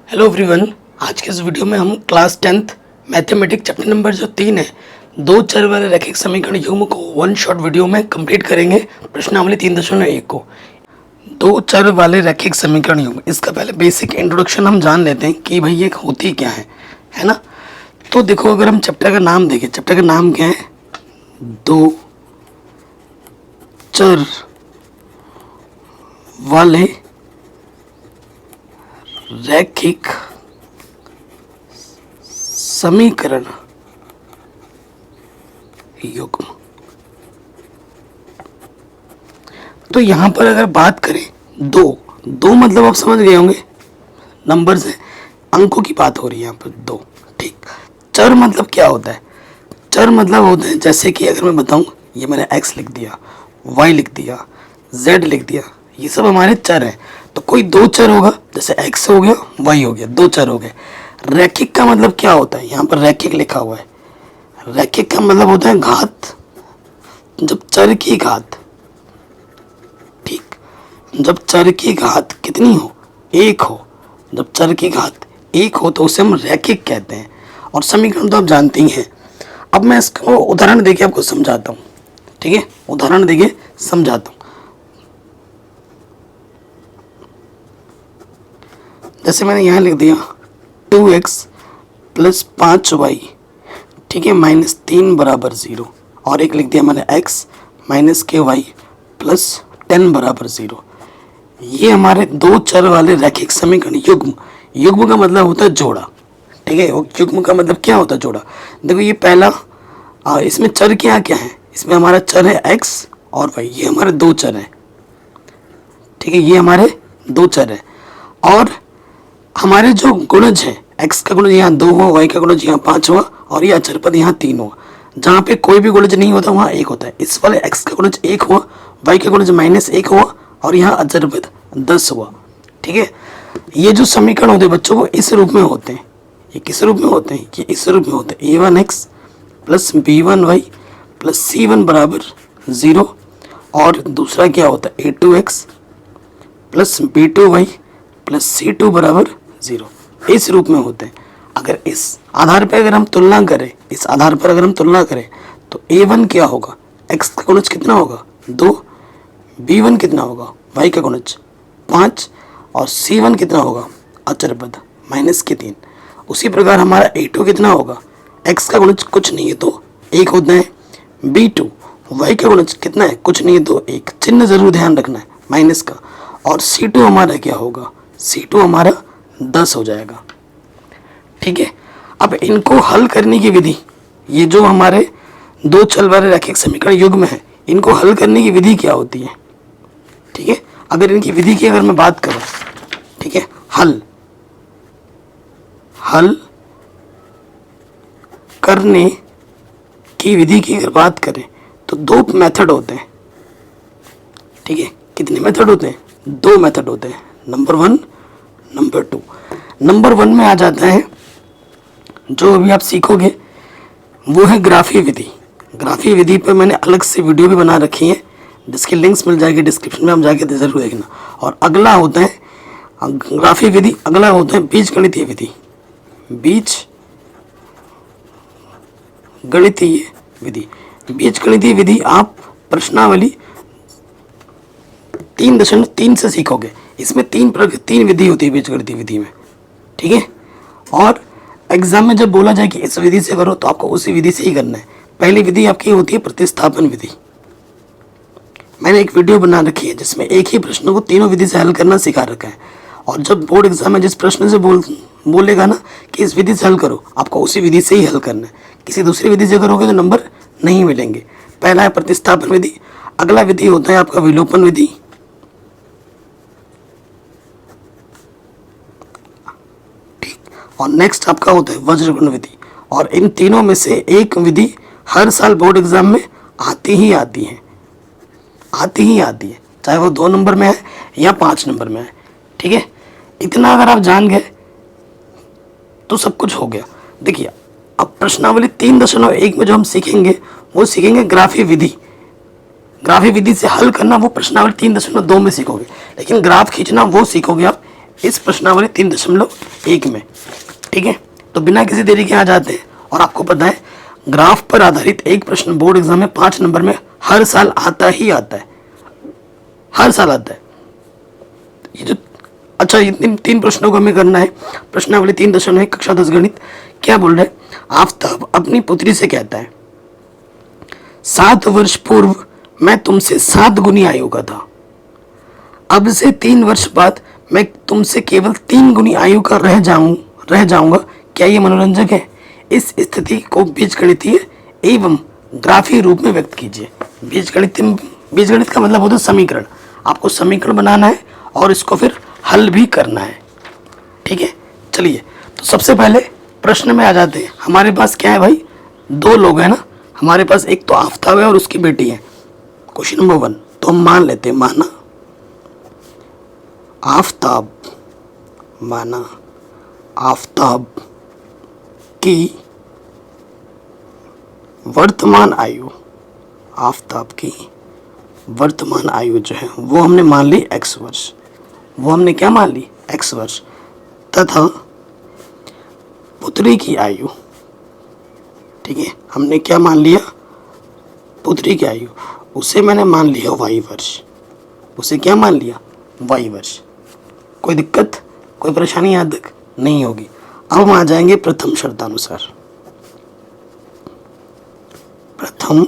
Hello everyone. आज के इस वीडियो में हम class 10th mathematics chapter number जो 3 है, दो चर वाले रैखिक समीकरण युग्म को वन शॉट वीडियो में कंप्लीट करेंगे। प्रश्नावली 3.1 को दो चर वाले रैखिक समीकरण युग्म, इसका पहले बेसिक इंट्रोडक्शन हम जान लेते हैं कि भाई ये होती क्या है ना। तो देखो, अगर हम चैप्टर का नाम देखें, चैप्टर का नाम क्या है? दो चर वाले रैखिक समीकरण युग्म। तो यहां पर अगर बात करें दो मतलब आप समझ गए होंगे, नंबर्स है, अंकों की बात हो रही है यहां पर दो। ठीक। चर मतलब क्या होता है? चर मतलब होता है, जैसे कि अगर मैं बताऊं, ये मैंने x लिख दिया, y लिख दिया, z लिख दिया, ये सब हमारे चर हैं। तो कोई दो चर होगा, जैसे x हो गया, y हो गया, दो चर हो गए। रैखिक का मतलब क्या होता है? यहाँ पर रैखिक लिखा हुआ है। रैखिक का मतलब होता है घात, जब चर की घात, ठीक, जब चर की घात कितनी हो? एक हो। जब चर की घात एक हो तो उसे हम रैखिक कहते हैं। और समीकरण तो आप जानते ही हैं। अब मैं इसको उदाहरण देके आपको समझाता हूँ, ठीक है? उदाहरण देके समझाता हूँ। जैसे मैंने यहाँ लिख दिया 2x प्लस 5y, ठीक है, माइनस 3 बराबर 0। और एक लिख दिया मैंने x माइनस के वाई प्लस 10 बराबर 0। ये हमारे दो चर वाले रैखिक समीकरण युग्म। युग्म का मतलब होता है जोड़ा, ठीक है? युग्म का मतलब क्या होता है? जोड़ा। देखो, ये पहला, इसमें चर क्या क्या है? इसमें हमारा चर है x और y, ये हमारे दो चर हैं, ठीक है? ये हमारे दो चर हैं। और हमारे जो गुणज है, x का गुणज यहाँ 2 हुआ, y का गुणज यहाँ 5 हुआ, और ये अचर पद यहाँ 3 हुआ। जहाँ पे कोई भी गुणज नहीं होता वहाँ 1 होता है। इस वाले x का गुणज 1 हुआ, y का गुणज -1 हुआ, और यहाँ अचर पद 10 हुआ, ठीक है? ये जो समीकरण होते हैं बच्चों, को इस रूप में होते हैं। ये किस रूप में होते हैं? ये इस रूप में होते हैं। a1x plus b1y plus c1 बराबर 0। और दूसरा क्या होता है? a2x plus b2y plus c2 बराबर 0। इस रूप में होते हैं। अगर इस आधार पर अगर हम तुलना करें, इस आधार पर अगर हम तुलना करें तो a1 क्या होगा? x का गुणज कितना होगा? 2। b1 कितना होगा? y का गुणज 5। और c1 कितना होगा? अचर पद -3। उसी प्रकार हमारा a2 कितना होगा? x का गुणज कुछ नहीं है तो 1 होता है। b2 y का गुणज कितना है? कुछ नहीं है तो 1। चिन्ह जरूर ध्यान रखना है, माइनस का। और c2 हमारा क्या होगा? c2 हमारा 10 हो जाएगा, ठीक है? अब इनको हल करने की विधि, ये जो हमारे दो चर वाले रैखिक समीकरण युग्म है, इनको हल करने की विधि क्या होती है, ठीक है? अगर इनकी विधि की अगर मैं बात करूं, ठीक है, हल करने की विधि की अगर बात करें तो दो मेथड होते हैं, ठीक है? कितने मेथड होते हैं? दो मेथड होते हैं, नंबर 1, नंबर 2। नंबर 1 में आ जाता है, जो अभी आप सीखोगे वो है ग्राफी विधि। ग्राफी विधि पर मैंने अलग से वीडियो भी बना रखी है, जिसकी लिंक्स मिल जाएगी डिस्क्रिप्शन में, आप जाके जरूर देखना। और अगला होता है ग्राफी विधि, अगला होता है बीजगणितीय विधि। बीजगणितीय विधि आप प्रश्नावली 3.3 से सीखोगे। इसमें तीन विधि होती है बीजगणितीय विधि में, ठीक है? और एग्जाम में जब बोला जाए कि इस विधि से करो तो आपको उसी विधि से ही करना है। पहली विधि आपकी होती है प्रतिस्थापन विधि। मैंने एक वीडियो बना रखी है जिसमें एक ही प्रश्न को तीनों विधि से हल करना सिखा रखा है। और जब बोर्ड एग्जाम में जिस प्रश्न से बोलेगा ना कि इस विधि से हल करो, आपको उसी विधि से ही हल करना है। किसी दूसरी विधि से करोगे तो नंबर नहीं मिलेंगे। पहला है प्रतिस्थापन विधि, अगला विधि होता है आपका विलोपन विधि, और नेक्स्ट आपका होता है वज्रगुण विधि। और इन तीनों में से एक विधि हर साल बोर्ड एग्जाम में आती ही आती है, चाहे वो 2 नंबर में है या 5 नंबर में है, ठीक है? इतना अगर आप जान गए तो सब कुछ हो गया। देखिए, अब प्रश्नावली 3.1 में जो हम सीखेंगे वो सीखेंगे ग्राफी विधि। ग्राफी विधि से हल करना वो प्रश्नावली 3.2 में सीखोगे, लेकिन ग्राफ खींचना वो सीखोगे आप इस प्रश्नावली 3.1 में। ठीक है, तो बिना किसी देरी के आ जाते हैं। और आपको पता है ग्राफ पर आधारित एक प्रश्न बोर्ड एग्जाम में 5 नंबर में हर साल आता ही आता है, हर साल आता है। ये जो अच्छा, ये तीन प्रश्नों को हमें करना है। प्रश्नावली 3.1 कक्षा 10 गणित क्या बोल रहा है? आफताब अपनी पुत्री से कहता है 7 वर्ष पूर्व मैं तुमसे 7 गुनी आयु का था, अब से 3 वर्ष बाद मैं तुमसे केवल 3 गुनी आयु का रह जाऊंगा। क्या ये मनोरंजक है? इस स्थिति को बीजगणितीय एवं ग्राफीय रूप में व्यक्त कीजिए। बीजगणित का मतलब होता है समीकरण। आपको समीकरण बनाना है और इसको फिर हल भी करना है। ठीक है, चलिए तो सबसे पहले प्रश्न में आ जाते हैं। हमारे पास क्या है भाई? 2 लोग हैं ना, हमारे पास एक तो आफताब है और उसकी बेटी है। क्वेश्चन नंबर 1 तो हम मान लेते हैं, माना आफताब की वर्तमान आयु जो है वो हमने मान ली x वर्ष। वो हमने क्या मान ली? x वर्ष। तथा पुत्री की आयु, ठीक है, हमने क्या मान लिया? पुत्री की आयु, उसे मैंने मान लिया y वर्ष। उसे क्या मान लिया? y वर्ष। कोई दिक्कत, कोई परेशानी यहाँ तक नहीं होगी। अब हम आ जाएंगे प्रथम शर्तानुसार। प्रथम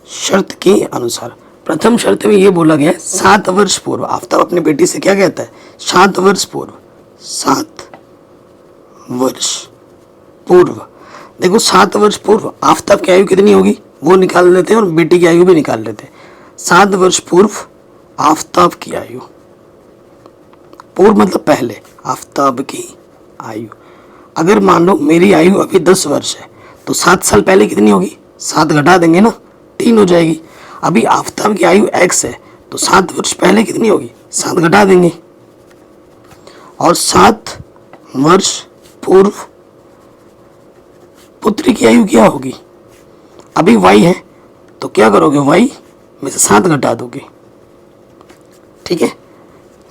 शर्त के अनुसार, प्रथम शर्त में ये बोला गया है 7 वर्ष पूर्व। आफताब अपनी बेटी से क्या कहता है? 7 वर्ष पूर्व। 7 वर्ष पूर्व, देखो 7 वर्ष पूर्व आफताब की आयु कितनी होगी वो निकाल लेते हैं और बेटी की आयु भी निकाल लेते हैं। 7 वर्ष पूर्व आफताब की आयु, पूर्व मतलब पहले, आफताब की आयु। अगर मान लो मेरी आयु अभी 10 वर्ष है तो 7 साल पहले कितनी होगी? 7 घटा देंगे ना, 3 हो जाएगी। अभी आफताब की आयु x है तो 7 वर्ष पहले कितनी होगी? 7 घटा देंगे। और 7 वर्ष पूर्व पुत्री की आयु क्या होगी? अभी y है तो क्या करोगे? y में से 7 घटा दोगे। ठीक है,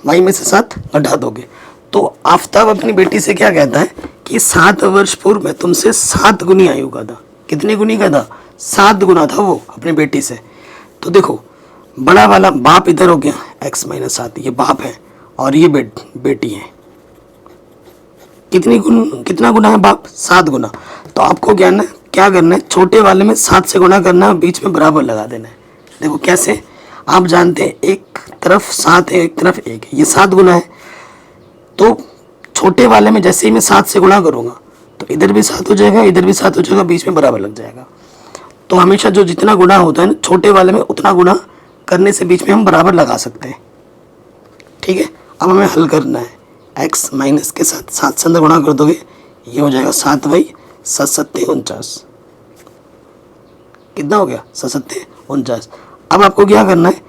y में से 7 घटा दोगे। तो आफताब अपनी बेटी से क्या कहता है कि 7 वर्ष पूर्व मैं तुमसे 7 गुनी आयु का था। कितने गुनी का था? 7 गुना था वो अपनी बेटी से। तो देखो बड़ा वाला बाप इधर हो गया, x - 7, ये बाप है और ये बेटी है। कितना गुना है बाप? 7 गुना। तो आपको क्या करना है? छोटे वाले में 7 से गुना करना है, बीच में बराबर लगा देना है। देखो कैसे, आप जानते हैं एक तरफ 7 है एक तरफ 1 है, ये 7 गुना है। तो छोटे वाले में जैसे ही मैं 7 से गुणा करूँगा तो इधर भी 7 हो जाएगा, इधर भी 7 हो जाएगा, बीच में बराबर लग जाएगा। तो हमेशा जो जितना गुणा होता है ना छोटे वाले में, उतना गुणा करने से बीच में हम बराबर लगा सकते हैं। ठीक है, अब हमें हल करना है। x माइनस के साथ 7 से अंदर गुणा कर दोगे, ये हो जाएगा 7y 7 7 49। कितना हो गया? 7 7 49। अब आपको क्या करना है?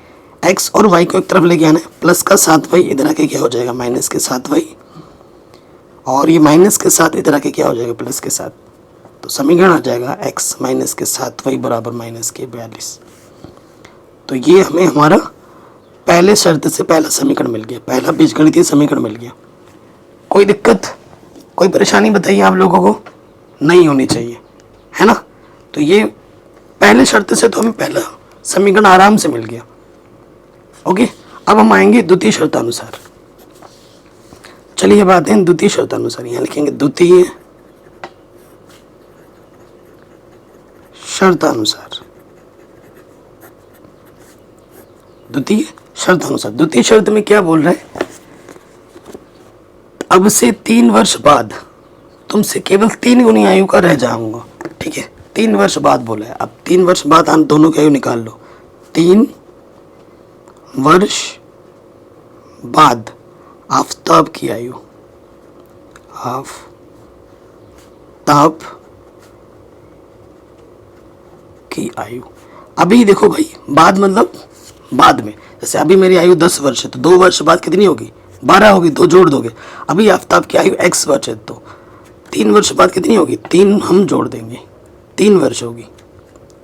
x और y को एक तरफ लेके आना है। प्लस का 7y इधर आके क्या हो जाएगा? माइनस के 7y, और ये माइनस के 7 इधर आके क्या हो जाएगा? प्लस के 7। तो समीकरण आ जाएगा x माइनस के 7y बराबर माइनस के 42। तो ये हमें हमारा पहले शर्त से पहला समीकरण मिल गया, पहला बीजगणितीय समीकरण मिल गया। कोई दिक्कत, कोई परेशानी बताइए आप लोगों को? नहीं होनी चाहिए, है ना? तो ये पहले शर्त से तो हमें पहला समीकरण आराम से मिल गया। ओके, अब हम आएंगे द्वितीय शर्तानुसार। चलिए अब आते हैं द्वितीय शर्तानुसार। यहाँ लिखेंगे द्वितीय शर्तानुसार। द्वितीय शर्तानुसार, द्वितीय शर्त में क्या बोल रहा है? अब से 3 वर्ष बाद तुमसे केवल 3 गुनी आयु का रह जाऊंगा। ठीक है, 3 वर्ष बाद बोला है। अब 3 वर्ष बाद आप दोनों की आयु निकाल लो। 3 वर्ष बाद आफताब की आयु, आफताब की आयु। अभी देखो भाई, बाद मतलब बाद में, जैसे अभी मेरी आयु 10 वर्ष है तो 2 वर्ष बाद कितनी होगी? 12 होगी, 2 जोड़ दोगे। अभी आफताब की आयु x वर्ष है तो 3 वर्ष बाद कितनी होगी? 3 हम जोड़ देंगे, 3 वर्ष होगी।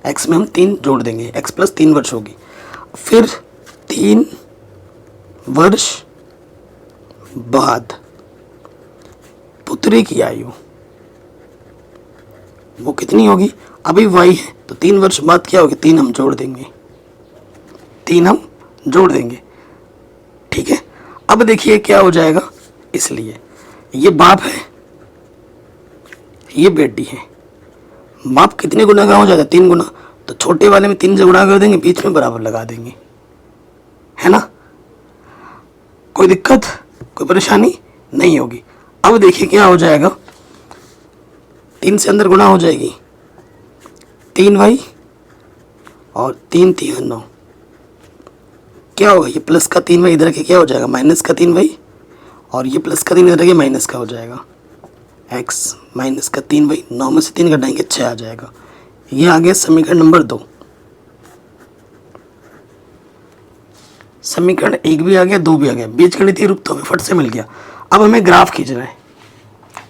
x में हम 3 जोड़ देंगे, x प्लस 3 वर्ष होगी। फिर 3 वर्ष बाद पुत्री की आयु वो कितनी होगी? अभी y है तो 3 वर्ष बाद क्या होगी? 3 हम जोड़ देंगे, 3 हम जोड़ देंगे। ठीक है, अब देखिए क्या हो जाएगा। इसलिए ये बाप है, ये बेटी है। बाप कितने गुना का हो जाएगा? 3 गुना। तो छोटे वाले में 3 से गुणा कर देंगे, बीच में बराबर लगा देंगे, है ना। कोई दिक्कत, कोई परेशानी नहीं होगी। अब देखिए क्या हो जाएगा। 3 से अंदर गुणा हो जाएगी, 3y और 3 3 9, क्या होगा? ये प्लस का 3y इधर के क्या हो जाएगा? माइनस का 3y, और ये प्लस का 3 इधर के माइनस का हो जाएगा। x माइनस का 3y, 9 में से 3 घटाएंगे 6 आ जाएगा। ये आ गया समीकरण नंबर 2। समीकरण 1 भी आ गया, 2 भी आ गया। बीजगणितीय रूप तो हमें फट से मिल गया। अब हमें ग्राफ खींचना है।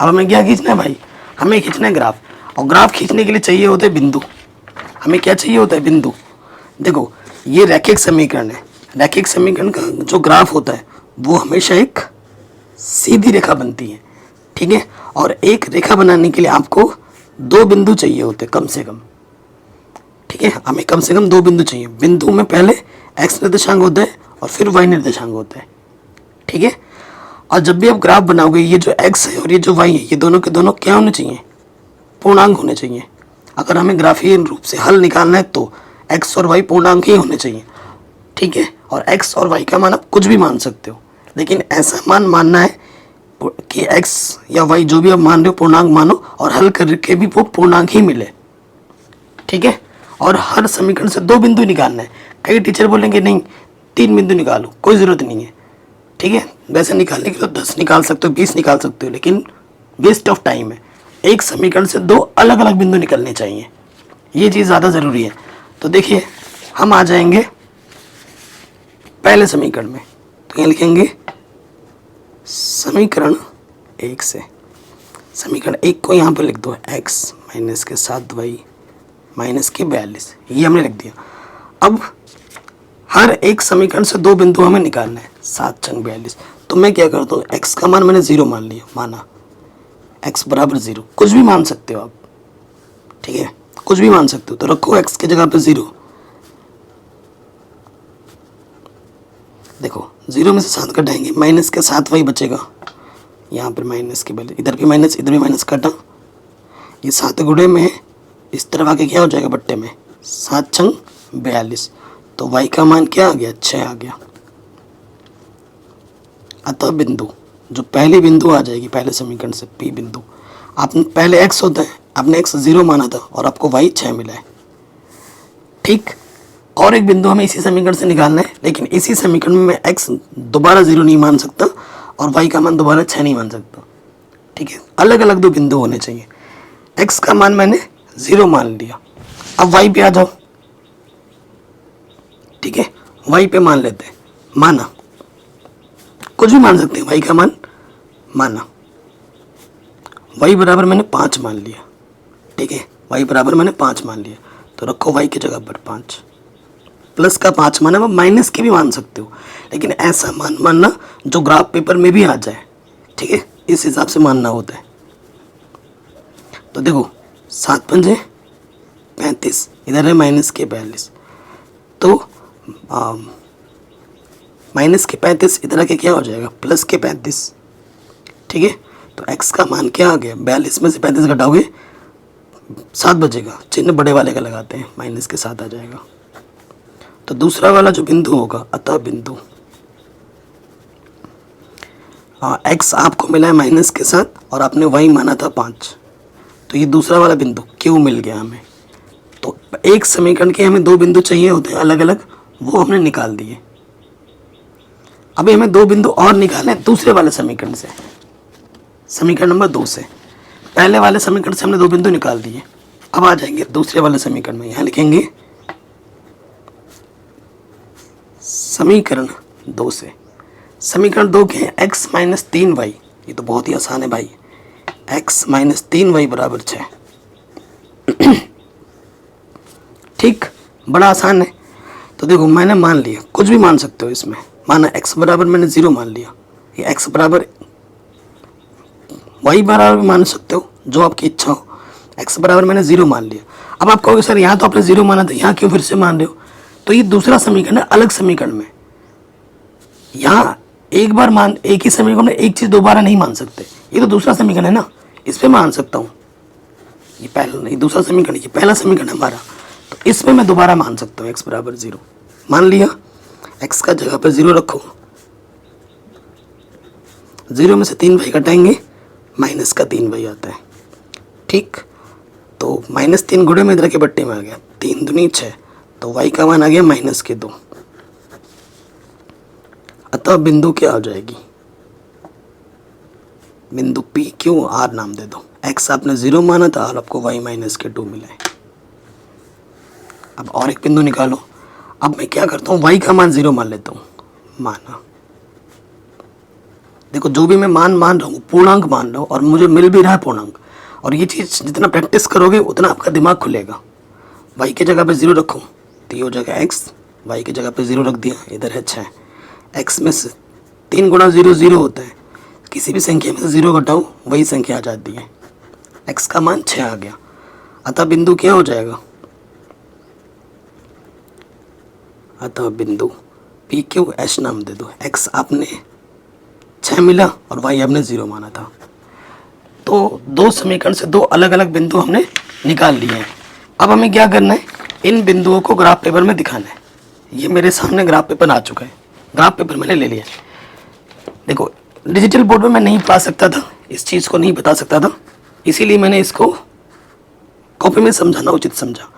अब हमें क्या खींचना है भाई? हमें खींचना है ग्राफ। और ग्राफ खींचने के लिए चाहिए होते हैं बिंदु। हमें क्या चाहिए होता है? बिंदु। देखो ये रैखिक समीकरण है। रैखिक समीकरण का जो ग्राफ होता है वो हमेशा एक सीधी रेखा बनती है। ठीक है, और एक रेखा बनाने के लिए आपको 2 बिंदु चाहिए होते कम से कम। ठीक है, हमें कम से कम 2 बिंदु चाहिए। बिंदु में पहले x निर्देशांक होता है और फिर y निर्देशांक होता है। ठीक है, और जब भी आप ग्राफ बनाओगे, ये जो x है और ये जो y है, ये दोनों के दोनों क्या होने चाहिए? पूर्णांक होने चाहिए। अगर हमें ग्राफीय रूप से हल निकालना है तो x और y पूर्णांक ही होने चाहिए। ठीक है, और x और y का मान आप कुछ भी मान सकते हो, लेकिन ऐसा मान मानना है कि x या y जो भी आप मान रहे हो पूर्णांक मानो, और हल करके भी वो पूर्णांक ही मिले। ठीक है, और हर समीकरण से 2 बिंदु निकालना है। कई टीचर बोलेंगे नहीं 3 बिंदु निकालो, कोई ज़रूरत नहीं है। ठीक है, वैसे निकालने के लिए 10 निकाल सकते हो, 20 निकाल सकते हो, लेकिन वेस्ट ऑफ टाइम है। एक समीकरण से 2 अलग अलग बिंदु निकलने चाहिए, ये चीज़ ज़्यादा ज़रूरी है। तो देखिए हम आ जाएंगे पहले समीकरण में। तो यहाँ लिखेंगे समीकरण 1 से। समीकरण 1 को यहाँ पर लिख दो, x माइनस के 7y माइनस के 42, ये हमने लिख दिया। अब हर एक समीकरण से 2 बिंदु हमें निकालना है, 7 छंग 42। तो मैं क्या करता हूँ, x का मान मैंने 0 मान लिया, माना x बराबर 0। कुछ भी मान सकते हो आप, ठीक है, कुछ भी मान सकते हो। तो रखो x की जगह पे 0। देखो 0 में से 7 कटाएंगे, माइनस के 7y बचेगा। यहाँ पर माइनस के पहले इधर भी माइनस, इधर भी माइनस कटा। ये 7 गुणे में इस तरफ आके क्या हो जाएगा बट्टे में, 7 छंग 42। तो y का मान क्या आ गया, 6 आ गया। अतः बिंदु, जो पहली बिंदु आ जाएगी पहले समीकरण से, p बिंदु, आपने पहले x होता है, आपने x 0 माना था और आपको y 6 मिला है। ठीक, और एक बिंदु हमें इसी समीकरण से निकालना है, लेकिन इसी समीकरण में मैं x दोबारा 0 नहीं मान सकता और y का मान दोबारा 6 नहीं मान सकता। ठीक है, अलग अलग 2 बिंदु होने चाहिए। x का मान मैंने 0 मान लिया। अब y पे आ जाओ। ठीक है, y पे मान लेते हैं, माना, कुछ भी मान सकते हैं, y का मान माना। y बराबर मैंने 5 मान लिया। ठीक है, y बराबर मैंने 5 मान लिया। तो रखो y की जगह पर 5, प्लस का 5 माना, अब माइनस की भी मान सकते हो, लेकिन ऐसा मान मानना जो ग्राफ पेपर में भी आ जाए। ठीक है, इस हिसाब से मानना होता है। तो देखो 7 पंजे 35, इधर है माइनस के 42। तो माइनस के 35 इधर आके क्या हो जाएगा, प्लस के 35। ठीक है, तो x का मान क्या आ गया, 42 में से 35 घटाओगे 7 बचेगा, चिन्ह बड़े वाले का लगाते हैं, माइनस के 7 आ जाएगा। तो दूसरा वाला जो बिंदु होगा, अतः बिंदु, x आपको मिला है माइनस के 7 और आपने y माना था 5, तो ये दूसरा वाला बिंदु क्यों मिल गया हमें। तो एक समीकरण के हमें 2 बिंदु चाहिए होते हैं अलग अलग, वो हमने निकाल दिए। अभी हमें 2 बिंदु और निकालने हैं दूसरे वाले समीकरण से, समीकरण नंबर 2 से। पहले वाले समीकरण से हमने 2 बिंदु निकाल दिए। अब आ जाएंगे दूसरे वाले समीकरण में, यहाँ लिखेंगे समीकरण 2 से। समीकरण 2 के हैं, x माइनस 3y, ये तो बहुत ही आसान है भाई, x माइनस 3y बराबर 6। ठीक, बड़ा आसान है। तो देखो मैंने मान लिया, कुछ भी मान सकते हो इसमें, माना x बराबर मैंने 0 मान लिया, ये x बराबर y बराबर भी मान सकते हो, जो आपकी इच्छा हो। x बराबर मैंने 0 मान लिया। अब आप कहोगे सर यहाँ तो आपने 0 माना था, यहाँ क्यों फिर से मान रहे हो? तो ये दूसरा समीकरण है, अलग समीकरण में। यहाँ एक ही समीकरण में एक चीज़ दोबारा नहीं मान सकते। ये तो दूसरा समीकरण है ना, इस पे मान सकता हूँ। ये पहला नहीं, दूसरा समीकरण, ये पहला समीकरण है हमारा, तो इसमें मैं दोबारा मान सकता हूँ x बराबर 0। मान लिया, x का जगह पर 0 रखो, 0 में से 3y घटाएंगे, माइनस का 3y आता है। ठीक, तो -3 गुणे में इधर के बट्टे में आ गया, 3 दूनी 6, तो y का मान आ गया -2। अतः बिंदु क्या हो जाएगी? बिंदु P Q R नाम दे दो। x आपने 0 माना था और आपको y -2 मिला है। अब और एक बिंदु निकालो। अब मैं क्या करता हूँ, y का मान 0 मान लेता हूँ, माना। देखो जो भी मैं मान रहा हूँ, पूर्णांक मान रहा हूँ, और मुझे मिल भी रहा है पूर्णांक। और ये चीज़ जितना प्रैक्टिस करोगे उतना आपका दिमाग खुलेगा। y की जगह पे 0 रखो, तो ये हो जाएगा x, y की जगह पे 0 रख दिया, इधर है 6। x में से 3 गुणा 0 0 होता है, किसी भी संख्या में से 0 घटाओ वही संख्या आ जाती है। x का मान 6 आ गया। अतः बिंदु क्या हो जाएगा? अतः बिंदु P Q S नाम दे दो। x आपने 6 मिला और y आपने 0 माना था। तो दो समीकरण से दो अलग अलग बिंदु हमने निकाल लिए हैं। अब हमें क्या करना है, इन बिंदुओं को ग्राफ पेपर में दिखाना है। ये मेरे सामने ग्राफ पेपर आ चुका है, ग्राफ पेपर मैंने ले लिया। देखो डिजिटल बोर्ड में मैं नहीं पढ़ा सकता था, इस चीज़ को नहीं बता सकता था, इसीलिए मैंने इसको कॉपी में समझाना उचित समझा।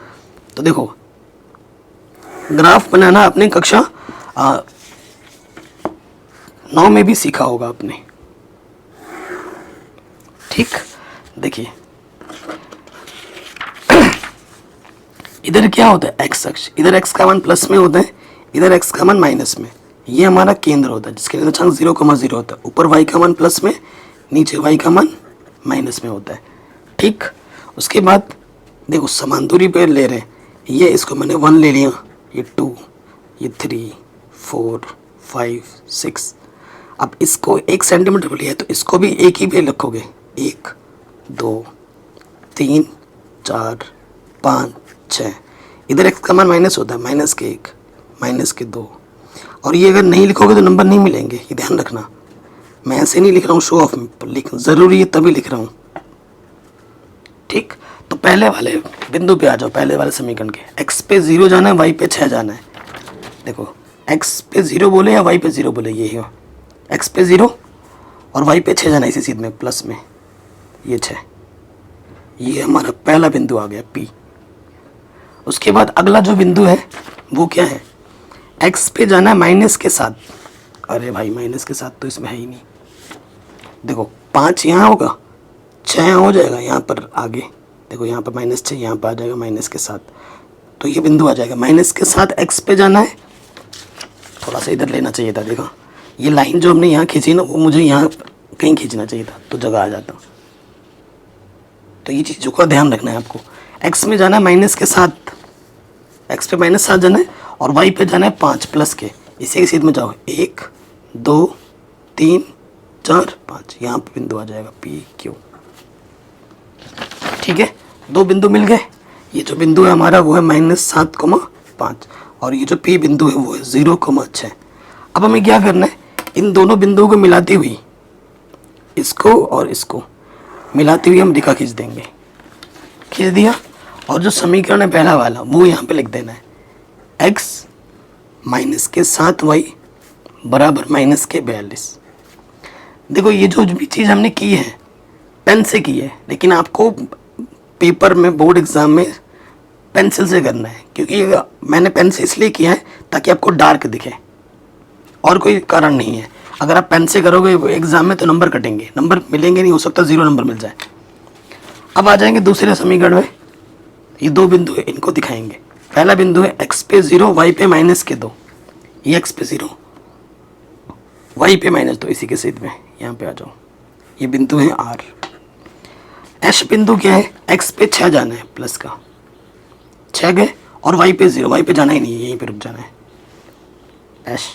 तो देखो ग्राफ बनाना आपने कक्षा 9 में भी सीखा होगा आपने। ठीक, देखिए इधर क्या होता है, x अक्ष, इधर x का मान प्लस में होता है, इधर x का मान माइनस में। ये हमारा केंद्र होता है जिसके निर्देशांक 0,0 होता है। ऊपर y का मान प्लस में, नीचे y का मान माइनस में होता है। ठीक, उसके बाद देखो समान दूरी पे ले रहे हैं, ये इसको मैंने 1 ले लिया, ये 2, ये 3, 4, 5, 6। अब इसको 1 सेंटीमीटर पे लिया तो इसको भी एक ही पे रखोगे, 1 2 3 4 5 6। इधर x का मान माइनस होता है, -1 -2। और ये अगर नहीं लिखोगे तो नंबर नहीं मिलेंगे, ये ध्यान रखना। मैं ऐसे नहीं लिख रहा हूँ शो ऑफ में, लिख ज़रूरी है तभी लिख रहा हूँ। ठीक, तो पहले वाले बिंदु पे आ जाओ, पहले वाले समीकरण के। x पे 0 जाना है, y पे 6 जाना है। देखो x पे 0 बोले या y पे 0 बोले, ये हो x पे 0 और y पे 6 जाना है, इसी सीध में प्लस में, ये 6। ये हमारा पहला बिंदु आ गया P। उसके बाद अगला जो बिंदु है वो क्या है, x पे जाना है माइनस के साथ। अरे भाई माइनस के साथ तो इसमें है ही नहीं। देखो 5 यहाँ होगा, 6 यहाँ हो जाएगा, यहाँ पर आगे देखो यहाँ पर -6, यहाँ पर आ जाएगा माइनस के साथ। तो ये बिंदु आ जाएगा माइनस के साथ, x पे जाना है। थोड़ा सा इधर लेना चाहिए था, देखो ये लाइन जो हमने यहाँ खींची ना, वो मुझे यहाँ कहीं खींचना चाहिए था तो जगह आ जाता। तो ये चीज़ों का ध्यान रखना है आपको। x में जाना है माइनस के साथ, x पे -7 जाना है, और y पे जाना है 5 प्लस के। इसी के सीध में जाओ, 1 2 3 4 5, यहाँ पे बिंदु आ जाएगा P Q। ठीक है, दो बिंदु मिल गए। ये जो बिंदु है हमारा वो है -7,5, और ये जो P बिंदु है वो है 0,6। अब हमें क्या करना है, इन दोनों बिंदुओं को मिलाती हुई, इसको और इसको मिलाती हुई हम रेखा खींच देंगे। खींच दिया, और जो समीकरण है पहला वाला वो यहाँ पे लिख देना है, x -7y बराबर -42। देखो ये जो भी चीज़ हमने की है पेन से की है, लेकिन आपको पेपर में बोर्ड एग्ज़ाम में पेंसिल से करना है, क्योंकि मैंने पेन से इसलिए किया है ताकि आपको डार्क दिखे, और कोई कारण नहीं है। अगर आप पेन से करोगे एग्ज़ाम में तो नंबर कटेंगे, नंबर मिलेंगे नहीं, हो सकता 0 नंबर मिल जाए। अब आ जाएंगे दूसरे समीकरण में, ये दो बिंदु है इनको दिखाएंगे। पहला बिंदु है x पे 0 y पे -2, ये x पे 0 y पे -2, इसी के सीध में यहाँ पे आ जाओ। ये बिंदु है R। एश बिंदु क्या है, x पे 6 जाना है प्लस का, 6 गए, और y पे 0, y पे जाना ही नहीं है, यहीं पे रुक जाना है एश।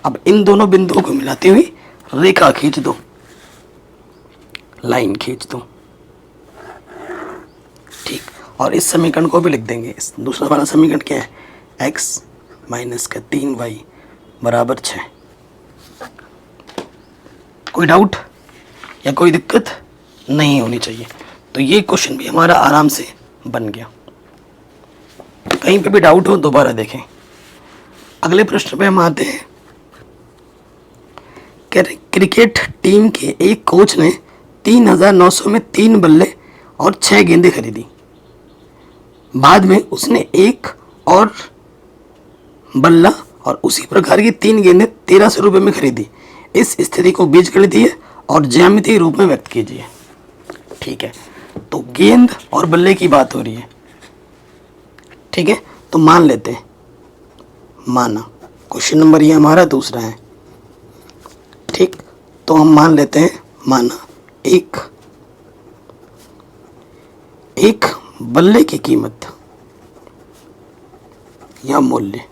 अब इन दोनों बिंदुओं को मिलाती हुई रेखा खींच दो, लाइन खींच दो। ठीक, और इस समीकरण को भी लिख देंगे। इस दूसरा वाला समीकरण क्या है, x माइनस का 3y बराबर 6। कोई डाउट या कोई दिक्कत नहीं होनी चाहिए। तो ये क्वेश्चन भी हमारा आराम से बन गया। कहीं पे भी डाउट हो दोबारा देखें। अगले प्रश्न पे हम आते हैं। क्रिकेट टीम के एक कोच ने 3,900 में 3 बल्ले और 6 गेंदें खरीदी। बाद में उसने एक और बल्ला और उसी प्रकार की 3 गेंदें 1,300 रुपये में खरीदी। इस स्थिति को बीजगणितीय और ज्यामितीय रूप में व्यक्त कीजिए। ठीक है, तो गेंद और बल्ले की बात हो रही है। ठीक है, तो मान लेते हैं, माना क्वेश्चन नंबर ये हमारा दूसरा है। ठीक, तो हम मान लेते हैं, माना एक बल्ले की कीमत या मूल्य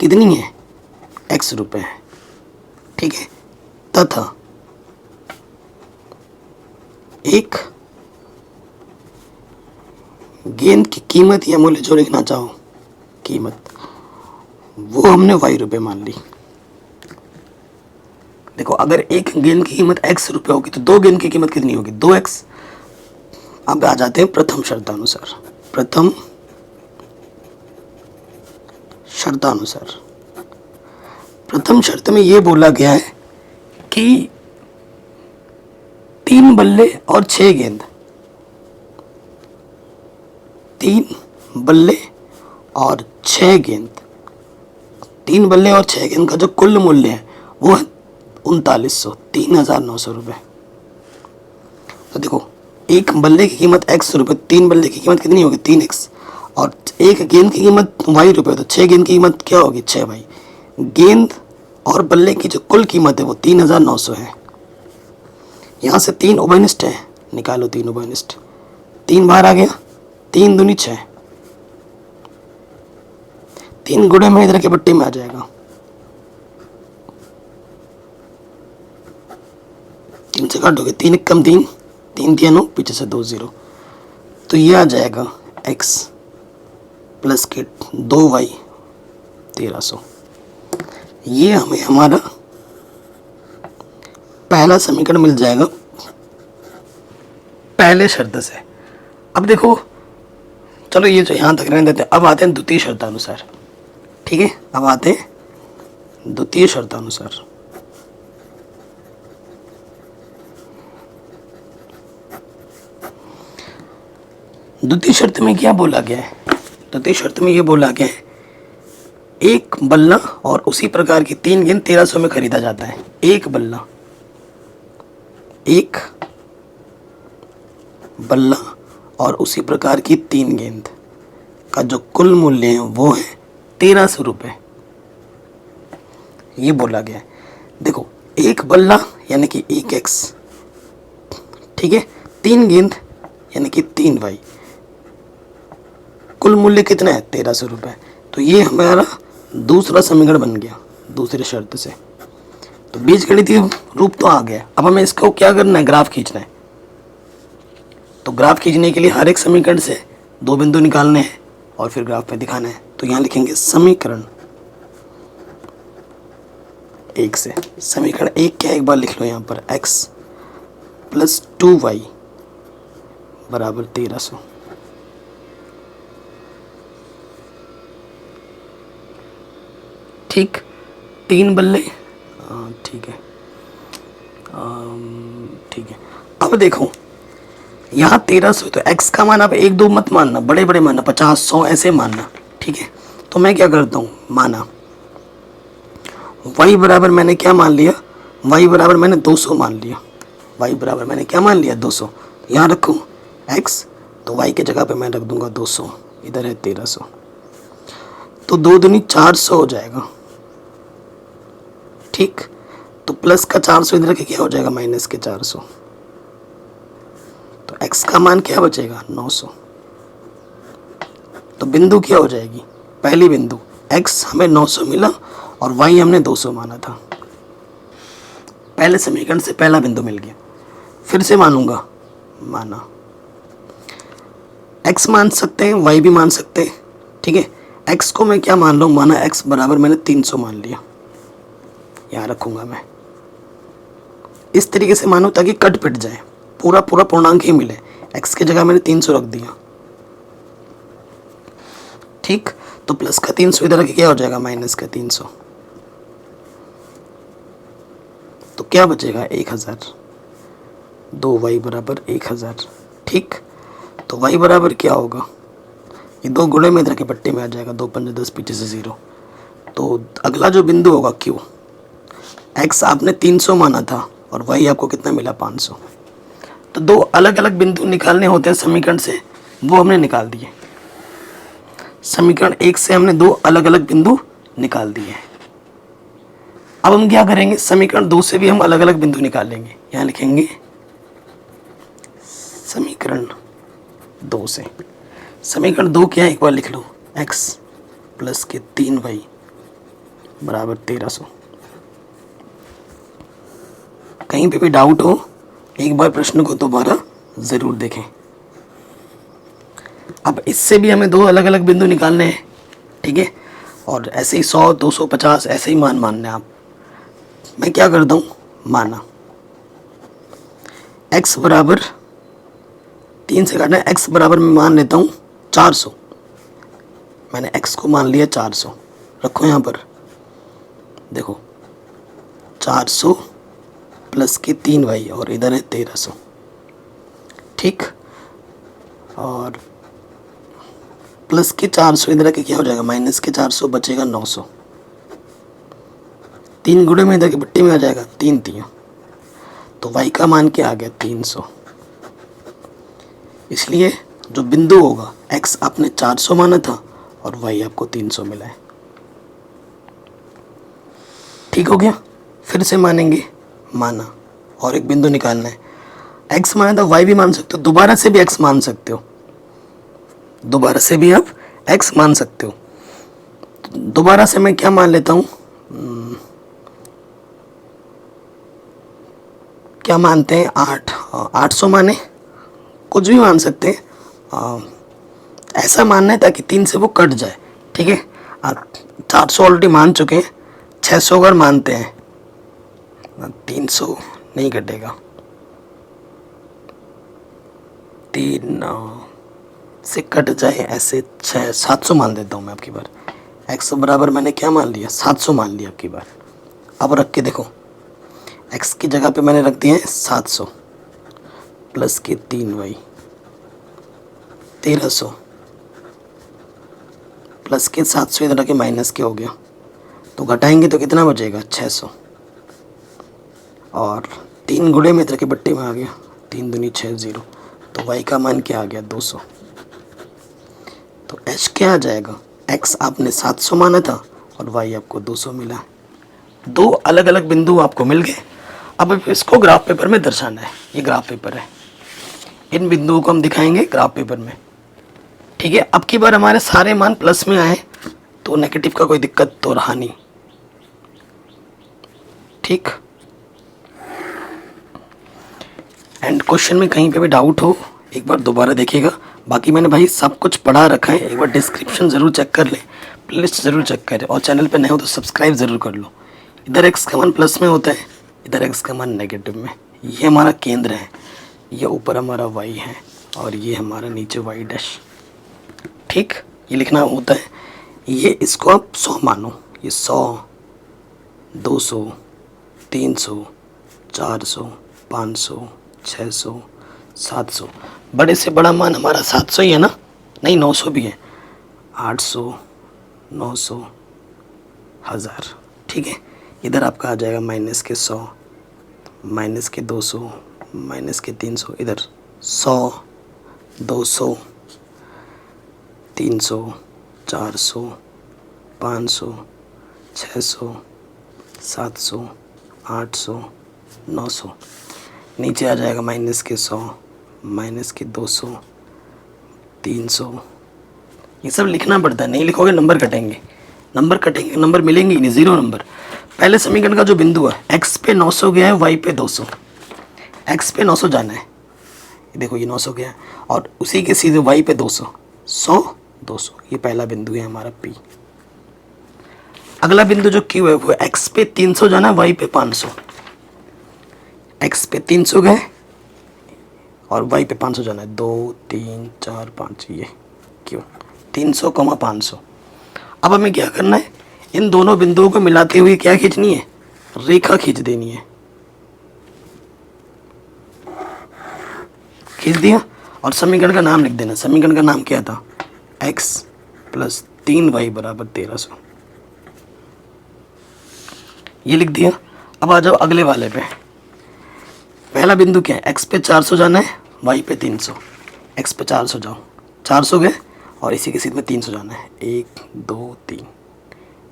कितनी है, x रुपए है। ठीक है, तथा एक गेंद की कीमत या मूल्य जो लिखना चाहो कीमत, वो हमने y रुपए मान ली। देखो, अगर एक गेंद की कीमत x रुपए होगी तो 2 गेंद की कीमत कितनी होगी, 2x। अब आ जाते हैं प्रथम शर्तानुसार। प्रथम शर्त में ये बोला गया है कि 3 बल्ले और 6 गेंद, 3 बल्ले और 6 गेंद, 3 बल्ले और 6 गेंद का जो कुल मूल्य है वो है 3900, 3,900 रुपये। तो देखो, एक बल्ले की कीमत x रुपये, 3 बल्ले की कीमत कितनी होगी, 3x, और एक गेंद की कीमत y रुपये, तो 6 गेंद की कीमत क्या होगी, 6y। गेंद और बल्ले की जो कुल कीमत है वो 3,900 है। यहाँ से 3 उभयनिष्ठ है, निकालो 3 उभयनिष्ठ, 3 बाहर आ गया, 3 दूनी 6, 3 गुणे में इधर के पट्टी में आ जाएगा, 3 से काटोगे, 3 कम 3, 3 3 9, पीछे से 2 0, तो ये आ जाएगा x प्लस के 2y 1,300। ये हमें हमारा पहला समीकरण मिल जाएगा पहले शर्त से। अब देखो, चलो ये जो यहाँ तक रहने देते हैं। अब आते हैं द्वितीय शर्तानुसार। ठीक है, अब आते हैं द्वितीय शर्तानुसार। द्वितीय शर्त में क्या बोला गया है, द्वितीय शर्त में ये बोला गया है, एक बल्ला और उसी प्रकार की 3 गेंद 1,300 में खरीदा जाता है। एक बल्ला और उसी प्रकार की 3 गेंद का जो कुल मूल्य है वो है 1,300 रुपये। ये बोला गया है। देखो, एक बल्ला यानी कि 1x, ठीक है, 3 गेंद यानी कि 3y, कुल मूल्य कितना है, 1,300 रुपये। तो ये हमारा दूसरा समीकरण बन गया दूसरी शर्त से। तो बीजगणितीय रूप तो आ गया। अब हमें इसको क्या करना है, ग्राफ खींचना है। तो ग्राफ खींचने के लिए हर एक समीकरण से 2 बिंदु निकालने हैं और फिर ग्राफ पे दिखाना है। तो यहाँ लिखेंगे समीकरण 1 से। समीकरण 1 क्या, एक बार लिख लो यहाँ पर, x प्लस 2y बराबर 1,300। ठीक, 3 बल्ले, ठीक है, ठीक है। अब देखो, यहाँ 1,300, तो x का मान अब 1 2 मत मानना, बड़े बड़े मानना, 50 100 ऐसे मानना। ठीक है, तो मैं क्या करता हूँ, माना y बराबर मैंने क्या मान लिया, y बराबर मैंने 200 मान लिया, y बराबर मैंने क्या मान लिया, 200। यहाँ रखूँ x, तो y की जगह पे मैं रख दूंगा 200, इधर है 1,300, तो 2 दूनी 400 हो जाएगा। ठीक, तो प्लस का 400 इधर के क्या हो जाएगा, माइनस के 400, तो x का मान क्या बचेगा, 900। तो बिंदु क्या हो जाएगी, पहली बिंदु x हमें 900 मिला और y हमने 200 माना था। पहले समीकरण से पहला बिंदु मिल गया। फिर से मानूंगा, माना x मान सकते हैं, y भी मान सकते हैं, ठीक है। x को मैं क्या मान लूँ, माना x बराबर मैंने 300 मान लिया, यहाँ रखूंगा मैं। इस तरीके से मानो ताकि कट पिट जाए, पूरा पूरा पूर्णांक ही मिले। x की जगह मैंने 300 रख दिया, ठीक। तो प्लस का 300 इधर रख के क्या हो जाएगा, माइनस का 300। तो क्या बचेगा, 1000। 2y बराबर 1000, ठीक। तो y बराबर क्या होगा, ये 2 गुणे में इधर के पट्टे में आ जाएगा, 2 पंजे 10, पीछे से 0। तो अगला जो बिंदु होगा q, x आपने 300 माना था और y आपको कितना मिला, 500। तो 2 अलग अलग बिंदु निकालने होते हैं समीकरण से, वो हमने निकाल दिए। समीकरण 1 से हमने 2 अलग अलग बिंदु निकाल दिए। अब हम क्या करेंगे, समीकरण 2 से भी हम अलग अलग बिंदु निकालेंगे। यहाँ लिखेंगे समीकरण 2 से। समीकरण 2 क्या है, एक बार लिख लो, x प्लस के 3y बराबर 1300। कहीं पे भी डाउट हो, एक बार प्रश्न को दोबारा ज़रूर देखें। अब इससे भी हमें 2 अलग अलग बिंदु निकालने हैं, ठीक है। और ऐसे ही 100, 250 ऐसे ही मान मानने आप। मैं क्या करता हूँ, माना x बराबर 3 से काटना है, x बराबर मैं मान लेता हूँ 400। मैंने x को मान लिया 400, रखो यहाँ पर, देखो 400 प्लस के 3y और इधर है 1300, ठीक। और प्लस के 400 इधर के क्या हो जाएगा, माइनस के 400 बचेगा 900। 3 गुणे में इधर के बट्टे में आ जाएगा, 3 3। तो y का मान क्या आ गया, 300। इसलिए जो बिंदु होगा, x आपने 400 माना था और y आपको 300 मिला है, ठीक हो गया। फिर से मानेंगे, माना और एक बिंदु निकालना है। x माना था, y भी मान सकते हो, दोबारा से भी x मान सकते हो, दोबारा से भी आप x मान सकते हो। दोबारा से मैं क्या मान लेता हूँ, क्या मानते हैं, 800 माने, कुछ भी मान सकते हैं। ऐसा मानना है ताकि 3 से वो कट जाए, ठीक है। 400 ऑलरेडी मान चुके हैं, 600 अगर मानते हैं, 300 नहीं कटेगा, 3 से कट जाए, ऐसे 700 मान देता हूँ मैं आपकी बार। x बराबर मैंने क्या मान लिया, 700 मान लिया आपकी बार। अब रख के देखो, x की जगह पे मैंने रख दिया है 700 प्लस के 3y 1300 प्लस के 700 इधर रख के माइनस के हो गया। तो घटाएंगे तो कितना बचेगा, 600। और 3 गुणे में इधर के बट्टे में आ गया, 3 दूनी 6 0। तो y का मान क्या आ गया, 200। तो h क्या आ जाएगा, x आपने 700 माना था और y आपको 200 मिला। 2 अलग अलग बिंदु आपको मिल गए। अब इसको ग्राफ पेपर में दर्शाना है। ये ग्राफ पेपर है, इन बिंदुओं को हम दिखाएंगे ग्राफ पेपर में, ठीक है। अब की बार हमारे सारे मान प्लस में आए तो नेगेटिव का कोई दिक्कत तो रहा नहीं, ठीक। एंड क्वेश्चन में कहीं पे भी डाउट हो, एक बार दोबारा देखिएगा। बाकी मैंने भाई सब कुछ पढ़ा रखा है, एक बार डिस्क्रिप्शन ज़रूर चेक कर ले, प्लेलिस्ट ज़रूर चेक करें, और चैनल पे नए हो तो सब्सक्राइब ज़रूर कर लो। इधर x का मान प्लस में होता है, इधर x का मान नेगेटिव में। ये हमारा केंद्र है, ये ऊपर हमारा y है और ये हमारा नीचे y डैश, ठीक। ये लिखना होता है। ये इसको आप 100 मानो, ये 100 200 300 400 500 600 700। बड़े से बड़ा मान हमारा 700 ही है ना, नहीं 900 भी है, 800 900 1000, ठीक है। इधर आपका आ जाएगा माइनस के 100 माइनस के 200 माइनस के 300, इधर 100 200 300 400 500 600 700 800 900। नीचे आ जाएगा माइनस के 100 माइनस के 200 300। ये सब लिखना पड़ता है, नहीं लिखोगे नंबर कटेंगे। नंबर कटेंगे, नंबर मिलेंगे ही नहीं, 0 नंबर। पहले समीकरण का जो बिंदु है x पे 900 गया है, y पे 200, x पे 900 जाना है, देखो ये 900 गया है, और उसी के सीधे y पे 200, 100 200, ये पहला बिंदु है हमारा P। अगला बिंदु जो Q है वो x पे 300 जाना है, y पे 500, x पे 300 गए और y पे 500 जाना है, 2 3 4 5, ये Q 300, 500। अब हमें क्या करना है, इन दोनों बिंदुओं को मिलाते हुए क्या खींचनी है, रेखा खींच देनी है। खींच दिया और समीकरण का नाम लिख देना। समीकरण का नाम क्या था, x प्लस 3y बराबर 1300, ये लिख दिया। अब आ जाओ अगले वाले पे। पहला बिंदु क्या है, x पे 400 जाना है, y पे 300, x पे 400 जाओ, 400 गए और इसी के सीध में 300 जाना है, 1 2 3,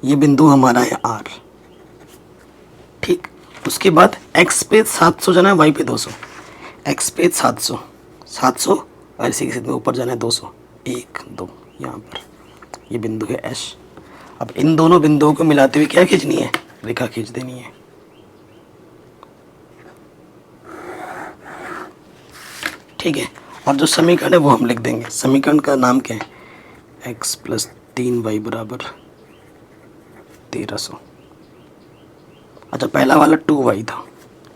ये बिंदु हमारा है R। ठीक, उसके बाद x पे 700 जाना है, y पे 200, x पे 700 700 और इसी के सीध में ऊपर जाना है 200, 1 2, यहाँ पर ये बिंदु है S। अब इन दोनों बिंदुओं को मिलाते हुए क्या खींचनी है, रेखा खींच देनी है। ठीक है, और जो समीकरण है वो हम लिख देंगे। समीकरण का नाम क्या है, x प्लस 3y बराबर 1300। अच्छा, पहला वाला 2y था,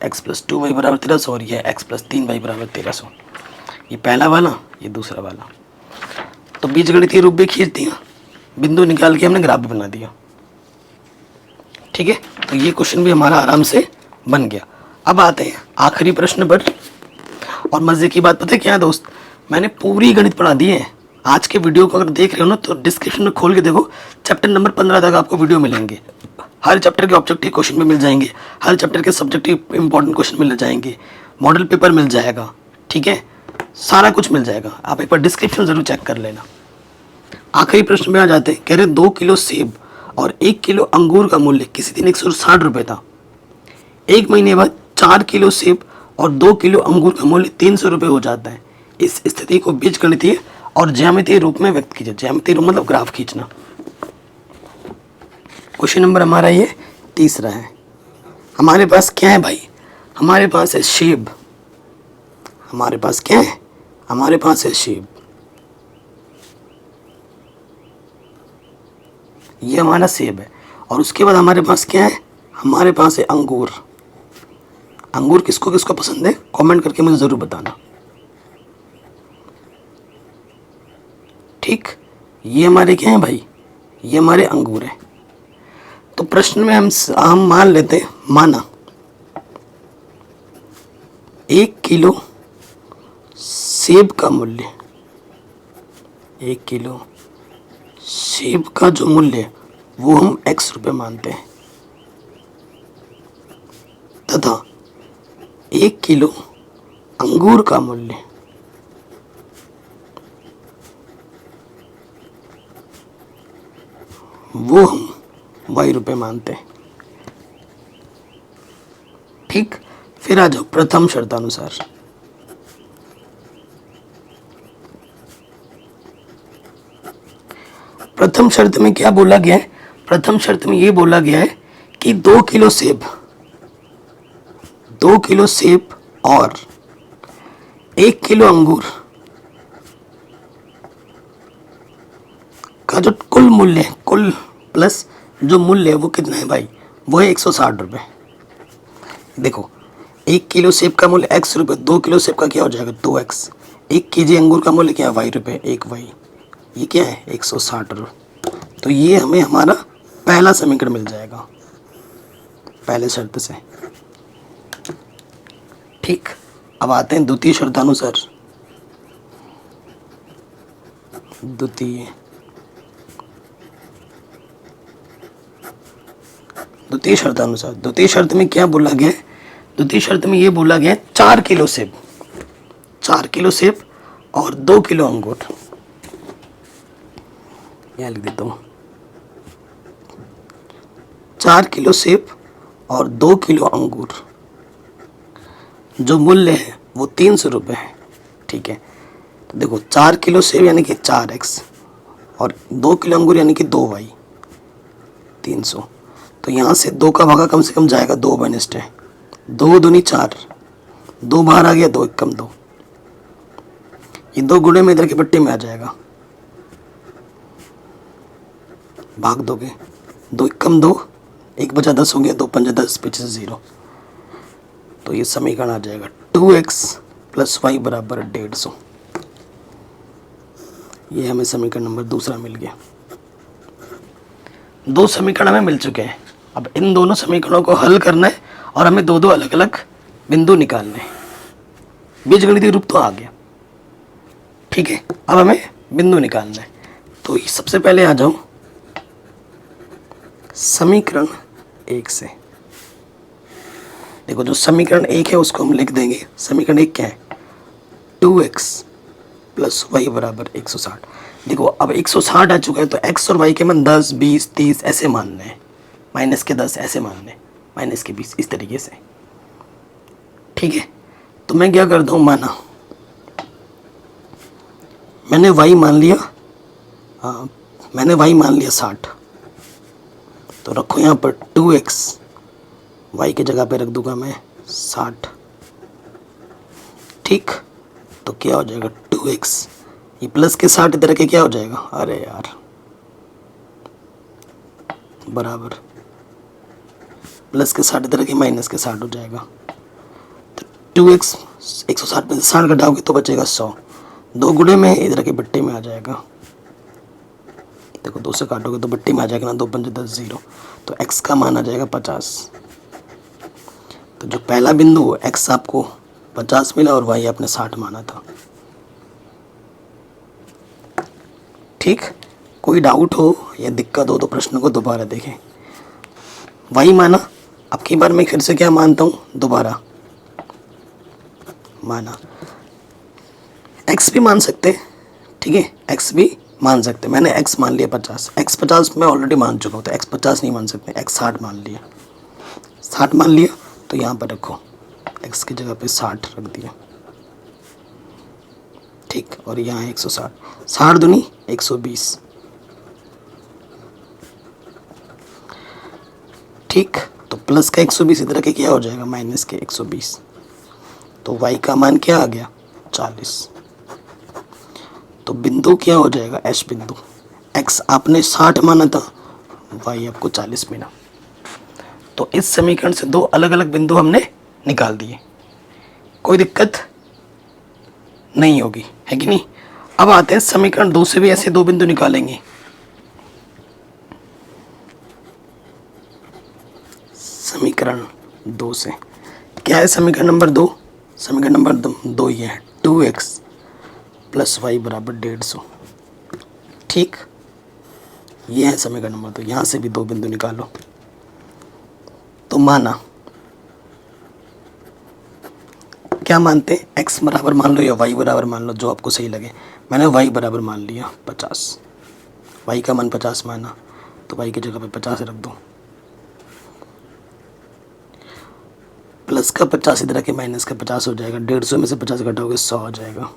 x प्लस 2y बराबर 1300, और यह x प्लस 3y बराबर 1300, ये पहला वाला, ये दूसरा वाला। तो बीजगणितीय रूप भी खींच दिया, बिंदु निकाल के हमने ग्राफ भी बना दिया। ठीक है, तो ये क्वेश्चन भी हमारा आराम से बन गया। अब आते हैं आखिरी प्रश्न पर। और मजे की बात पता है क्या है दोस्त, मैंने पूरी गणित पढ़ा दी है। आज के वीडियो को अगर देख रहे हो ना तो डिस्क्रिप्शन में खोल के देखो, चैप्टर नंबर 15 तक आपको वीडियो मिलेंगे। हर चैप्टर के ऑब्जेक्टिव क्वेश्चन भी मिल जाएंगे, हर चैप्टर के सब्जेक्टिव इंपॉर्टेंट क्वेश्चन मिल जाएंगे, मॉडल पेपर मिल जाएगा। ठीक है, सारा कुछ मिल जाएगा, आप एक बार डिस्क्रिप्शन जरूर चेक कर लेना। आखिरी प्रश्न में आ जाते हैं। कह रहे 2 किलो सेब और 1 किलो अंगूर का मूल्य किसी दिन 160 रुपये था। एक महीने बाद 4 किलो सेब और 2 किलो अंगूर का मूल्य 300 रुपये हो जाता है। इस स्थिति को बीजगणितीय और ज्यामितीय रूप में व्यक्त कीजिए। ज्यामितीय रूप मतलब ग्राफ खींचना। क्वेश्चन नंबर हमारा ये तीसरा है। हमारे पास क्या है भाई, हमारे पास है सेब। हमारे पास क्या है, हमारे पास है सेब, ये हमारा सेब है। और उसके बाद हमारे पास क्या है, हमारे पास है अंगूर। अंगूर किसको किसको पसंद है कमेंट करके मुझे ज़रूर बताना। ठीक, ये हमारे क्या है भाई, ये हमारे अंगूर है। तो प्रश्न में हम मान लेते हैं, माना 1 किलो सेब का मूल्य, 1 किलो सेब का जो मूल्य है वो हम x रुपये मानते हैं, तथा 1 किलो अंगूर का मूल्य वो हम y रुपये मानते हैं। ठीक, फिर आ जाओ प्रथम शर्तानुसार। प्रथम शर्त में क्या बोला गया है, प्रथम शर्त में ये बोला गया है कि 2 किलो सेब, 2 किलो सेब और 1 किलो अंगूर का जो कुल मूल्य है, कुल प्लस जो मूल्य है वो कितना है भाई, वो है 160 रुपये। देखो 1 किलो सेब का मूल्य x रुपये, 2 किलो सेब का क्या हो जाएगा 2x, 1 केजी अंगूर का मूल्य क्या है y रुपये, 1y, ये क्या है 160 रुपये। तो ये हमें हमारा पहला समीकरण मिल जाएगा पहले शर्त से। ठीक, अब आते हैं द्वितीय शर्तानुसार। द्वितीय शर्तानुसार, द्वितीय शर्त में क्या बोला गया है, द्वितीय शर्त में ये बोला गया है 4 किलो सेब, 4 किलो सेब और 2 किलो अंगूर। यहाँ लिख देता हूँ, 4 किलो सेब और 2 किलो अंगूर, जो मूल्य है वो 300 रुपये है। ठीक है, तो देखो 4 किलो सेब यानी कि 4x और 2 किलो अंगूर यानी कि 2y, 300। तो यहाँ से 2 का भागा कम से कम जाएगा, 2 बनिस्ट है, 2 दूनी 4, 2 बाहर आ गया, 2 एक कम 2, ये 2 गुणे में इधर की पट्टी में आ जाएगा, भाग दोगे, 2 एक कम 2, 1 बचा 10 हो गया, 2 पंजे 10, पीछे से 0। तो ये समीकरण आ जाएगा 2x + y बराबर 150। ये हमें समीकरण नंबर दूसरा मिल गया। 2 समीकरण हमें मिल चुके हैं। अब इन दोनों समीकरणों को हल करना है और हमें 2 अलग अलग बिंदु निकालने हैं। बीजगणितीय रूप तो आ गया, ठीक है। अब हमें बिंदु निकालना है। तो सबसे पहले आ जाऊं समीकरण 1 से। देखो जो समीकरण 1 है उसको हम लिख देंगे। समीकरण 1 क्या है? 2x + y बराबर 160। देखो अब 160 आ चुका है तो x और y के मान 10, 20, 30 ऐसे मानने हैं, माइनस के 10 ऐसे मानने हैं, माइनस के 20 इस तरीके से, ठीक है। तो मैं क्या करता हूँ, माना मैंने y मान लिया, मैंने y मान लिया 60। तो रखो यहाँ पर 2x, y की जगह पे रख दूंगा मैं 60, ठीक। तो क्या हो जाएगा 2x, ये प्लस के 60 इधर के क्या हो जाएगा, अरे यार बराबर प्लस के 60 इधर के माइनस के 60 हो जाएगा। तो 2x 160 में से 60 घटाओगे तो बचेगा 100, 2 गुणे में इधर के बट्टे में आ जाएगा। देखो 2 से काटोगे तो बट्टी में आ जाएगा ना, 2 पंजे 10, 0। तो x का मान आ जाएगा 50। तो जो पहला बिंदु x आपको 50 मिला और y आपने 60 माना था, ठीक। कोई डाउट हो या दिक्कत हो तो प्रश्न को दोबारा देखें। y माना, अब की बार मैं फिर से क्या मानता हूँ, दोबारा माना। x भी मान सकते, ठीक है, x भी मान सकते। मैंने x मान लिया 50, x 50 मैं ऑलरेडी मान चुका हूँ, तो x 50 नहीं मान सकते, x 60 मान लिया। 60 मान लिया तो यहाँ पर रखो, x की जगह पे 60 रख दिया, ठीक। और यहाँ 160, 60 दूनी 120, ठीक। तो प्लस का 120 इधर के क्या हो जाएगा, माइनस के 120। तो y का मान क्या आ गया, 40। तो बिंदु क्या हो जाएगा, एच बिंदु। x आपने 60 माना था, y आपको 40 मिला। तो इस समीकरण से 2 अलग अलग बिंदु हमने निकाल दिए, कोई दिक्कत नहीं होगी, है कि नहीं। अब आते हैं समीकरण 2 से भी ऐसे 2 बिंदु निकालेंगे। समीकरण 2 से क्या है, समीकरण नंबर 2, समीकरण नंबर 2 ये है 2x + y बराबर 150, ठीक। ये है समीकरण नंबर 2। यहाँ से भी 2 बिंदु निकालो। तो माना, क्या मानते हैं, x बराबर मान लो या y बराबर मान लो, जो आपको सही लगे। मैंने y बराबर मान लिया 50, y का मान 50 माना, तो y की जगह पे 50 रख दो। प्लस का 50 इधर के माइनस का 50 हो जाएगा, 150 में से 50 घटाओगे 100 हो जाएगा।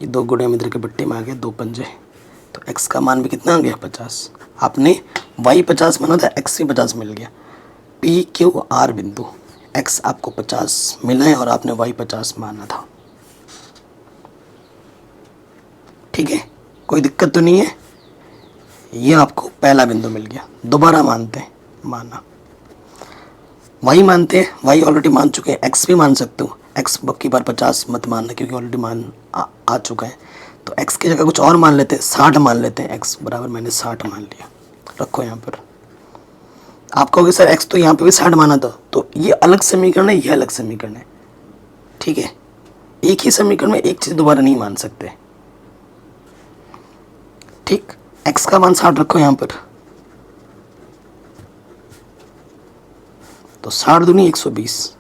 ये 2 गुणे में इधर के बट्टे में आ गए, 2 पंजे। तो x का मान भी कितना आ गया, 50। आपने y 50 माना था, x भी 50 मिल गया। P Q R बिंदु, x आपको 50 मिला है और आपने y 50 माना था, ठीक है। कोई दिक्कत तो नहीं है। ये आपको पहला बिंदु मिल गया। दोबारा मानते हैं, माना y मानते हैं, y ऑलरेडी मान चुके हैं, x भी मान सकते हो। x की बार 50 मत मानना क्योंकि ऑलरेडी मान आ चुका है। तो x की जगह कुछ और मान लेते हैं, 60 मान लेते हैं। x बराबर मैंने 60 मान लिया, रखो यहाँ पर। आप कहोगे सर x तो यहाँ पे भी 60 माना था, तो ये अलग समीकरण है, ये अलग समीकरण है, ठीक है। एक ही समीकरण में एक चीज़ दोबारा नहीं मान सकते, ठीक। x का मान 60 रखो यहाँ पर, तो 60 दूनी 120।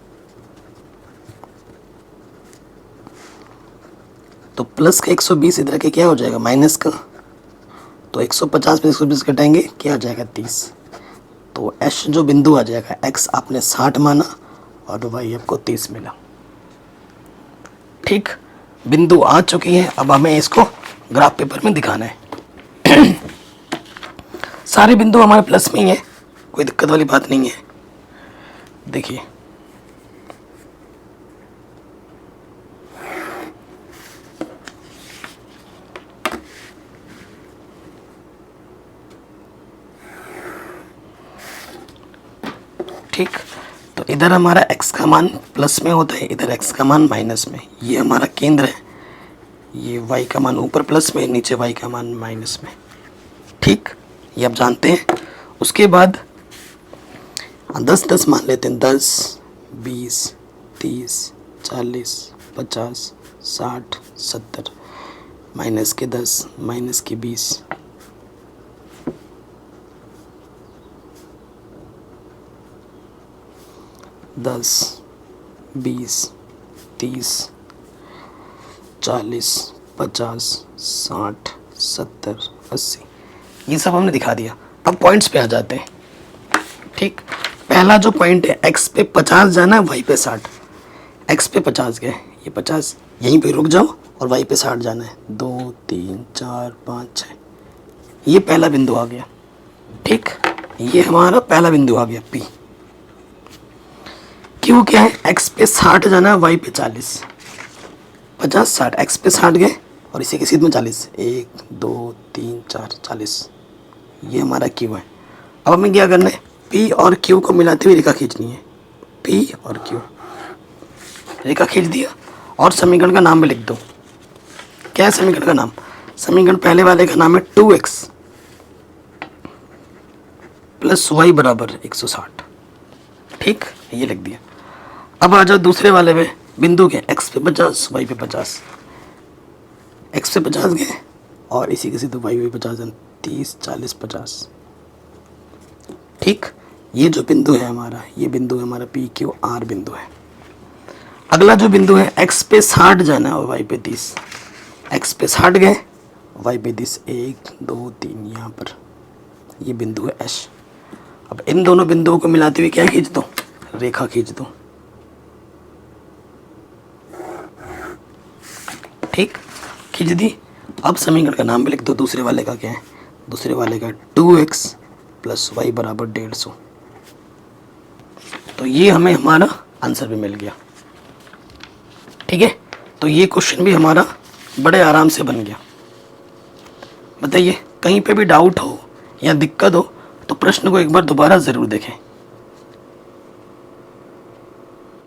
तो प्लस का 120 इधर के क्या हो जाएगा, माइनस का। तो 150 में 120 घटाएंगे, क्या आ जाएगा 30। तो एच जो बिंदु आ जाएगा, x आपने 60 माना और y आपको 30 मिला, ठीक। बिंदु आ चुकी है। अब हमें इसको ग्राफ पेपर में दिखाना है। सारे बिंदु हमारे प्लस में ही है, कोई दिक्कत वाली बात नहीं है। देखिए ठीक, तो इधर हमारा x का मान प्लस में होता है, इधर x का मान माइनस में। ये हमारा केंद्र है, ये y का मान ऊपर प्लस में, नीचे y का मान माइनस में। ठीक, ये आप जानते हैं। उसके बाद 10 मान लेते हैं, 10, 20, 30, 40, 50, 60, 70, माइनस के 10, माइनस के 20, 10, 20, 30, 40, 50, 60, 70, 80, ये सब हमने दिखा दिया। अब पॉइंट्स पे आ जाते हैं। ठीक, पहला जो पॉइंट है x पे 50 जाना है, y पे 60। x पे 50 गए, ये 50 यहीं पे रुक जाओ, और y पे 60 जाना है, 2, 3, 4, 5, 6। ये पहला बिंदु आ गया। ठीक, ये हमारा पहला बिंदु आ गया P। क्यों क्या है, x पे 60 जाना है, y पे 40, 50, 60, x पे 60 गए और इसी के सीध में 40, 1, 2, 3, 4, 40। ये हमारा Q है। अब हमें क्या करना है, P और Q को मिलाते हुए रेखा खींचनी है। P और Q, रेखा खींच दिया और समीकरण का नाम भी लिख दो। क्या है समीकरण का नाम? समीकरण पहले वाले का नाम है 2x प्लस वाई बराबर 160। ठीक, ये लिख दिया। अब आ जाओ दूसरे वाले में, बिंदु के x पे 50, y पे 50। x पे 50 गए और इसी के सीधे y पे 50, 30, 40, 50। ठीक, ये जो बिंदु है हमारा, ये बिंदु है हमारा पी क्यू आर बिंदु है। अगला जो बिंदु है x पे 60 जाना है और y पे 30। x पे 60 गए, y पे 30, 1, 2, 3, यहाँ पर ये बिंदु है एश। अब इन दोनों बिंदुओं को मिलाते हुए क्या खींच दो, रेखा खींच दो। ठीक, खींच दी। अब समीकरण का नाम भी लिख दो। दूसरे वाले का क्या है, दूसरे वाले का 2x प्लस वाई बराबर 150। तो ये हमें हमारा आंसर भी मिल गया। ठीक है, तो ये क्वेश्चन भी हमारा बड़े आराम से बन गया। बताइए, कहीं पे भी डाउट हो या दिक्कत हो तो प्रश्न को एक बार दोबारा ज़रूर देखें।